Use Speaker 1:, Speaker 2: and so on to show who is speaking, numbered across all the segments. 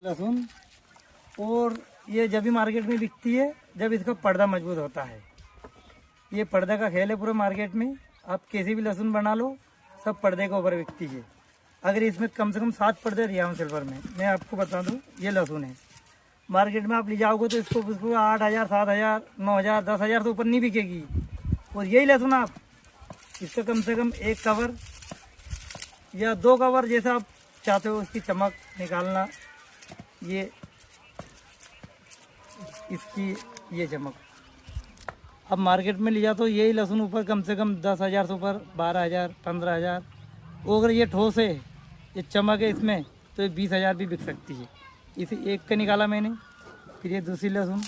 Speaker 1: लहसुन। और ये जब भी मार्केट में बिकती है जब इसका पर्दा मजबूत होता है। ये पर्दे का खेल है पूरे मार्केट में। आप कैसी भी लहसुन बना लो, सब पर्दे के ऊपर बिकती है। अगर इसमें कम से कम 7 पर्दे रियान सिल्वर में, मैं आपको बता दूं, ये लहसुन है। मार्केट में आप ले जाओगे तो इसको 8,000, 7,000, 9,000, 10,000 से ऊपर नहीं बिकेगी। और यही लहसुन आप इसका कम से कम 1 कवर या 2 कवर, जैसा आप चाहते हो उसकी चमक निकालना, ये इसकी ये चमक अब मार्केट में लिया तो यही लहसुन ऊपर कम से कम 10,000 से ऊपर, 12,000, 15,000। वो अगर ये ठोस है, ये चमक है इसमें, तो ये 20,000 भी बिक सकती है। इसे एक का निकाला मैंने। फिर ये दूसरी लहसुन,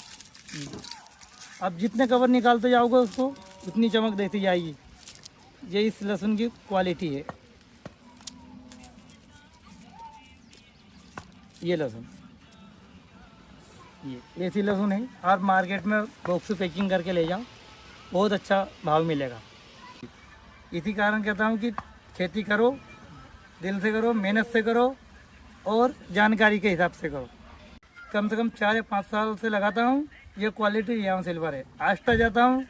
Speaker 1: अब जितने कवर निकालते जाओगे उसको उतनी चमक देती जाएगी। ये इस लहसुन की क्वालिटी है। ये लहसुन, ये ऐसी लहसुन है। आप मार्केट में बॉक्स पैकिंग करके ले जाओ, बहुत अच्छा भाव मिलेगा। इसी कारण कहता हूँ कि खेती करो, दिल से करो, मेहनत से करो और जानकारी के हिसाब से करो। कम से कम 4 या 5 साल से लगाता हूँ। ये क्वालिटी यहाँ सिल्वर है। आस्था जाता हूँ,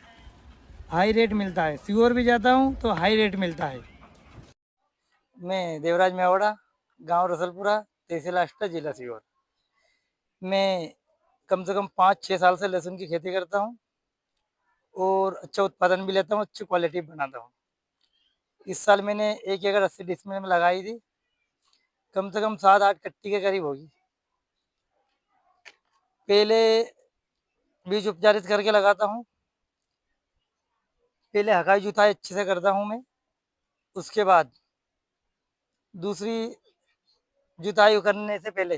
Speaker 1: हाई रेट मिलता है। सीहोर भी जाता हूँ तो हाई रेट मिलता है। मैं देवराज मेवाड़ा, गांव रसलपुरा, तहसील आष्टा, जिला सीहोर। मैं कम से कम 5-6 साल से लहसुन की खेती करता हूँ और अच्छा उत्पादन भी लेता हूँ, अच्छी क्वालिटी बनाता हूँ। इस साल मैंने 1 एकड़ 80 डिसमिल में लगाई थी। कम से कम 7-8 कट्टी के करीब होगी। पहले बीज उपचारित करके लगाता हूँ। पहले हकाई जुताई अच्छे से करता हूँ मैं। उसके बाद दूसरी जुताई करने से पहले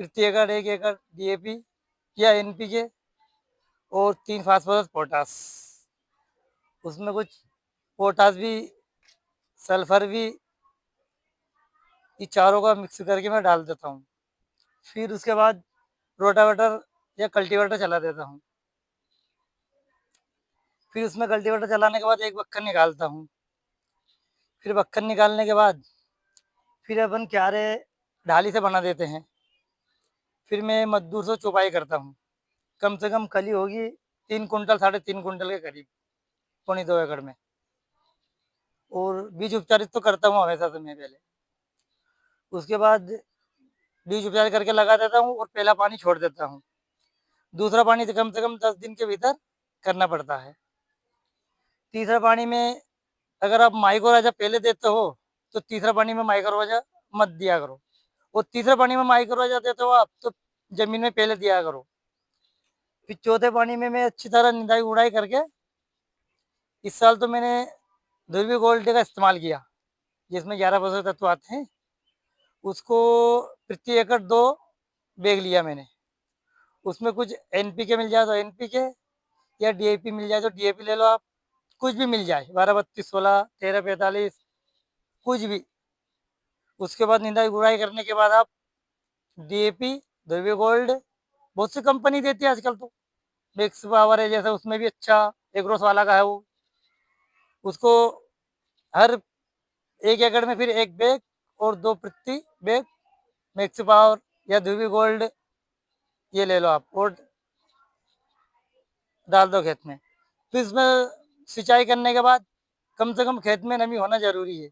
Speaker 1: प्रति एकड़ 1 एकड़ DAP या NPK और 3 फास्फोरस पोटास। उसमें कुछ पोटास भी, सल्फर भी, ये चारों का मिक्स करके मैं डाल देता हूँ। फिर उसके बाद रोटावेटर या कल्टीवेटर चला देता हूँ। फिर उसमें कल्टीवेटर चलाने के बाद एक बक्खर निकालता हूँ। फिर बक्खर निकालने के बाद फिर अपन क्यारे ढाली से बना देते हैं। फिर मैं मजदूर से चौपाई करता हूँ। कम से कम कली होगी 3 कुंटल, 3.5 कुंटल के करीब, 2.25 एकड़ में। और बीज उपचारित तो करता हूँ हमेशा से मैं पहले। उसके बाद बीज उपचार करके लगा देता हूँ और पहला पानी छोड़ देता हूँ। दूसरा पानी तो कम से कम 10 दिन के भीतर करना पड़ता है। तीसरा पानी में अगर आप माइक्रो राजा पहले देते हो तो तीसरा पानी में माइक्रो राजा मत दिया करो। और तीसरे पानी में माइक्रो राजा देते हो आप तो जमीन में पहले दिया करो। फिर चौथे पानी में मैं अच्छी तरह निदाई उड़ाई करके, इस साल तो मैंने ध्रुवी गोल्ड का इस्तेमाल किया, जिसमें 11 पोषक तत्व आते हैं। उसको प्रति एकड़ 2 बैग लिया मैंने। उसमें कुछ NPK मिल जाए तो NPK या DAP मिल जाए तो DAP ले लो आप। कुछ भी मिल जाए, 12-32-16, 13-45, कुछ भी। उसके बाद निदाई गुड़ाई करने के बाद आप DAP, ध्रुवी गोल्ड, बहुत सी कंपनी देती है आजकल तो। मिक्स पावर है जैसे, उसमें भी अच्छा एग्रोस वाला का है वो। उसको हर 1 एकड़ में फिर 1 बैग और 2 प्रति बैग मिक्स पावर या ध्रुवी गोल्ड ये ले लो आप और डाल दो खेत में। फिर इसमें सिंचाई करने के बाद कम से कम खेत में नमी होना जरूरी है।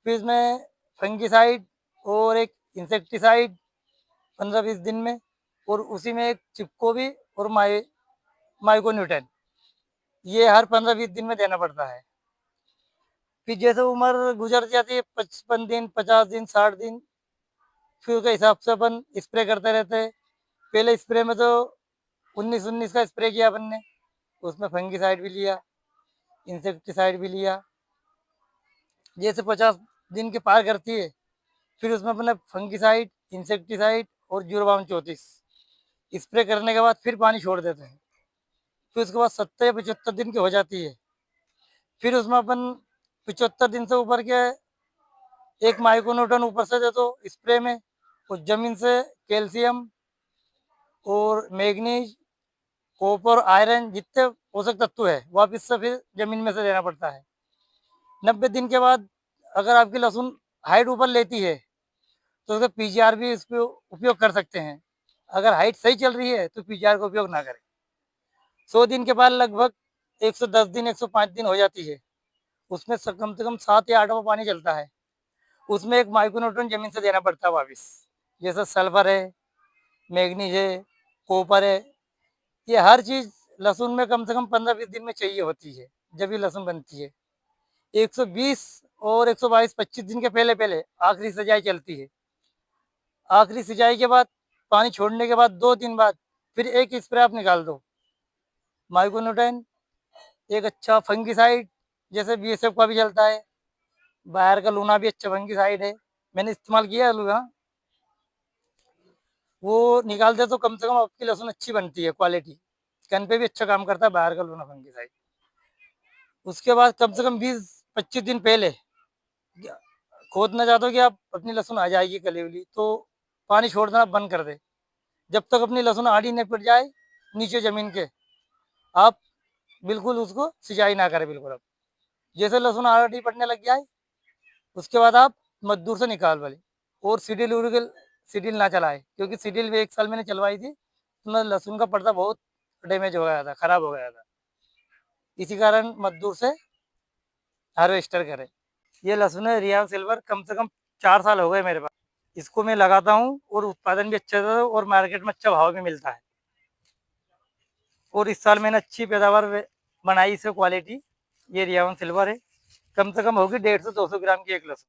Speaker 1: फिर इसमें फंगिसाइड और एक इंसेक्टिसाइड 15-20 दिन में, और उसी में एक चिपको भी और माइको न्यूटन, ये हर 15-20 दिन में देना पड़ता है। फिर जैसे उम्र गुजर जाती है, 55 दिन, 50 दिन, 60 दिन, फिर उसके हिसाब से अपन स्प्रे करते रहते हैं। पहले स्प्रे में तो 19-19 का स्प्रे किया अपन ने। उसमें फंगिसाइड भी लिया, इंसेक्टिसाइड भी लिया। जैसे 50 दिन के पार करती है फिर उसमें अपने फंगिसाइड, इंसेक्टिसाइड और जुरबाम 34 स्प्रे करने के बाद फिर पानी छोड़ देते हैं। फिर उसके बाद 70 या 75 दिन की हो जाती है। फिर उसमें अपन 75 दिन से ऊपर के एक माइक्रोन्यूटन ऊपर से दे दो स्प्रे में। और जमीन से कैल्शियम और मैग्नीज, कॉपर, आयरन, जितने पोषक तत्व है वापिस से फिर जमीन में से देना पड़ता है। 90 दिन के बाद अगर आपकी लहसुन हाइट ऊपर लेती है तो उसका पीजीआर भी इस पे उपयोग कर सकते हैं। अगर हाइट सही चल रही है तो पीजीआर का उपयोग ना करें। 100 दिन के बाद लगभग 110 दिन 105 दिन हो जाती है, उसमें कम से कम 7 या 8 पानी चलता है। उसमें एक माइक्रोन्यूट्रन जमीन से देना पड़ता है वापिस, जैसे सल्फर है, मैग्नीज है, कॉपर है। ये हर चीज़ लहसुन में कम से कम 15-20 दिन में चाहिए होती है, जब ये लहसुन बनती है। 120 और 122-25 दिन के पहले पहले आखिरी सिंचाई चलती है। आखिरी सिंचाई के बाद पानी छोड़ने के बाद 2 दिन बाद फिर एक स्प्रे आप निकाल दो माइक्रोन्यूट्रन। एक अच्छा फंगिसाइड जैसे बीएसएफ का भी चलता है, बाहर का लूना भी अच्छा फंगिसाइड है, मैंने इस्तेमाल किया है लूना। वो निकाल दे तो कम से कम आपकी लहसुन अच्छी बनती है, क्वालिटी कन पे भी अच्छा काम करता है बाहर का लूना फंगिसाइड। उसके बाद कम से कम 20-25 दिन पहले खोदना चाहते हो कि आप अपनी लहसुन आ जाएगी कली उली, तो पानी छोड़ना बंद कर दे। जब तक अपनी लहसुन आड़ी नहीं पड़ जाए नीचे ज़मीन के, आप बिल्कुल उसको सिंचाई ना करें बिल्कुल। अब जैसे लहसुन आड़ी पड़ने लग जाए उसके बाद आप मजदूर से निकाल वाले। और सीडिल उडिल सीडिल ना चलाए, क्योंकि सीडिल भी 1 साल मैंने चलवाई थी, उसमें लहसुन का पर्दा बहुत डैमेज हो गया था, खराब हो गया था। इसी कारण मजदूर से हार्वेस्टर करें। ये लहसुन है रियान सिल्वर, कम से कम 4 साल हो गए मेरे पास। इसको मैं लगाता हूँ और उत्पादन भी अच्छा था और मार्केट में अच्छा भाव भी मिलता है। और इस साल मैंने अच्छी पैदावार बनाई, इससे क्वालिटी। ये रियावन सिल्वर है, कम से कम होगी 150 से 200 ग्राम की एक लहसुन।